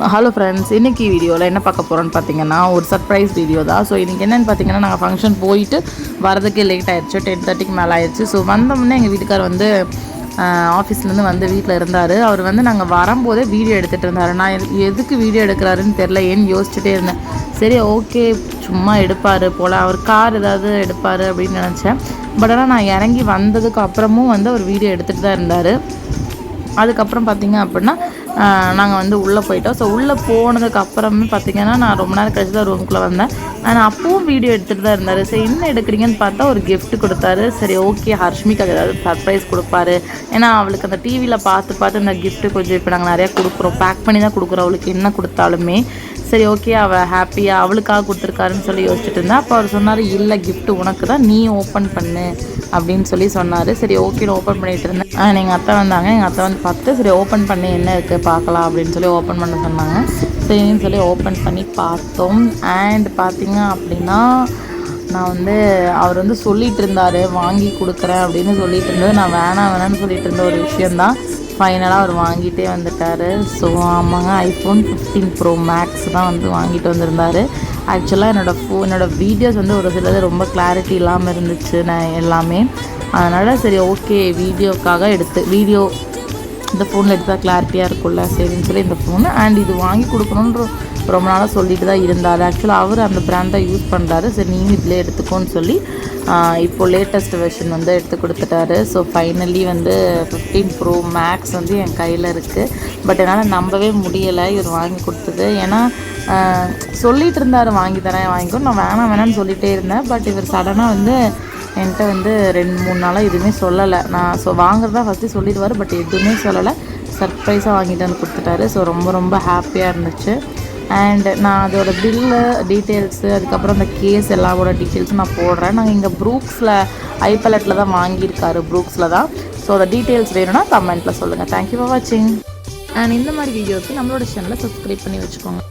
Hello friends, இன்றைக்கி வீடியோவில் என்ன பார்க்க போகிறோன்னு பார்த்தீங்கன்னா ஒரு சர்ப்ரைஸ் வீடியோ தான். ஸோ இன்றைக்கி என்னென்னு பார்த்தீங்கன்னா நாங்கள் ஃபங்க்ஷன் போயிட்டு வரதுக்கே லேட் ஆகிடுச்சு, 10:30க்கு மேலே ஆயிடுச்சு. ஸோ வந்தோம்னே எங்கள் வீட்டுக்கார் வந்து ஆஃபீஸ்லேருந்து வந்து வீட்டில் இருந்தார். அவர் வந்து நாங்கள் வரும்போதே வீடியோ எடுத்துகிட்டு இருந்தார். நான் எதுக்கு வீடியோ எடுக்கிறாருன்னு தெரில, ஏன்னு யோசிச்சுட்டே இருந்தேன். சரி ஓகே, சும்மா எடுப்பார் போல், அவர் கார் ஏதாவது எடுப்பார் அப்படின்னு நினச்சேன். பட் ஆனால் நான் இறங்கி வந்ததுக்கு அப்புறமும் வந்து அவர் வீடியோ எடுத்துகிட்டு தான் இருந்தார். அதுக்கப்புறம் பார்த்திங்க அப்படின்னா நாங்கள் வந்து உள்ளே போயிட்டோம். ஸோ உள்ளே போனதுக்கு அப்புறமே பார்த்திங்கன்னா நான் ரொம்ப நேரம் கழிச்சு தான் ரூமுக்குள்ளே வந்தேன். ஆனால் அப்பவும் வீடியோ எடுத்துகிட்டு தான் இருந்தார். சரி என்ன எடுக்கிறீங்கன்னு பார்த்தா ஒரு கிஃப்ட் கொடுத்தாரு. சரி ஓகே, ஹர்ஷ்மிக்கு ஏதாவது சர்ப்ரைஸ் கொடுப்பாரு. ஏன்னா அவளுக்கு அந்த டிவியில் பார்த்து இந்த கிஃப்ட்டு கொஞ்சம் இப்போ நாங்கள் நிறையா கொடுக்குறோம், பேக் பண்ணி தான் கொடுக்குறோம். அவளுக்கு என்ன கொடுத்தாலுமே சரி ஓகே, அவள் ஹாப்பியாக அவளுக்காக கொடுத்துருக்காருன்னு சொல்லி யோசிச்சுட்டு இருந்தேன். அப்போ அவர் சொன்னார், இல்லை கிஃப்ட்டு உனக்கு தான், நீ ஓப்பன் பண்ணு அப்படின்னு சொல்லி சொன்னார். சரி ஓகேன்னு ஓப்பன் பண்ணிகிட்டு இருந்தேன். எங்கள் அத்தை வந்தாங்க. எங்கள் அத்தை வந்து பார்த்து சரி ஓப்பன் பண்ணி என்ன இருக்குது பார்க்கலாம் அப்படின்னு சொல்லி ஓப்பன் பண்ண சொன்னாங்க. சரின்னு சொல்லி ஓப்பன் பண்ணி பார்த்தோம். அண்ட் பார்த்திங்க அப்படின்னா நான் வந்து அவர் வந்து சொல்லிகிட்டு இருந்தார், வாங்கி கொடுக்குறேன் அப்படின்னு சொல்லிட்டு இருந்தது. நான் வேணான்னு சொல்லிட்டு இருந்த ஒரு விஷயந்தான் ஃபைனலாக அவர் வாங்கிட்டே வந்துட்டார். ஸோ ஆமாங்க, ஐஃபோன் 15 Pro Max தான் வந்து வாங்கிட்டு வந்திருந்தார். ஆக்சுவலாக என்னோடய வீடியோஸ் வந்து ஒரு சிலது ரொம்ப கிளாரிட்டி இல்லாமல் இருந்துச்சு நான் எல்லாமே. அதனால் சரி ஓகே, வீடியோக்காக வீடியோ இந்த ஃபோனில் எடுத்தால் கிளாரிட்டியாக இருக்கும்ல சரின்னு சொல்லி இந்த ஃபோனு. அண்ட் இது வாங்கி கொடுக்கணுன்ற ரொம்ப நாளாக சொல்லிட்டு தான் இருந்தார். ஆக்சுவலாக அவர் அந்த பிராண்ட் தான் யூஸ் பண்ணுறாரு. சரி நீயும் இதில் எடுத்துக்கோன்னு சொல்லி இப்போது லேட்டஸ்ட் வெர்ஷன் வந்து எடுத்து கொடுத்துட்டாரு. ஸோ ஃபைனலி வந்து 15 Pro Max வந்து என் கையில் இருக்குது. பட் என்னால் நம்பவே முடியலை இவர் வாங்கி கொடுத்தது. ஏன்னா சொல்லிகிட்டு இருந்தார் வாங்கி தரேன் வாங்கிக்கோ, நான் வேணான்னு சொல்லிகிட்டே இருந்தேன். பட் இவர் சடனாக வந்து என்கிட்ட வந்து 2-3 நாளாக எதுவுமே சொல்லலை. நான் வாங்குறதா ஃபஸ்ட்டு சொல்லிடுவார், பட் எதுவுமே சொல்லலை, சர்ப்ரைஸாக வாங்கிட்டு வந்து கொடுத்துட்டாரு. ஸோ ரொம்ப ஹாப்பியாக இருந்துச்சு. அண்ட் நான் அதோட பில்லு டீட்டெயில்ஸு, அதுக்கப்புறம் அந்த கேஸ் எல்லாவோட டீட்டெயில்ஸும் நான் போடுறேன். நாங்கள் இங்கே ப்ரூக்ஸில் ஐபலட்டில் தான் வாங்கியிருக்காரு, ப்ரூக்ஸில் தான். ஸோ அந்த டீட்டெயில்ஸ் வேணும்னா கமெண்ட்டில் சொல்லுங்கள். தேங்க்யூ ஃபார் வாட்சிங். அண்ட் இந்த மாதிரி வீடியோக்கு நம்மளோட சேனலை சப்ஸ்கிரைப் பண்ணி வச்சுக்கோங்க.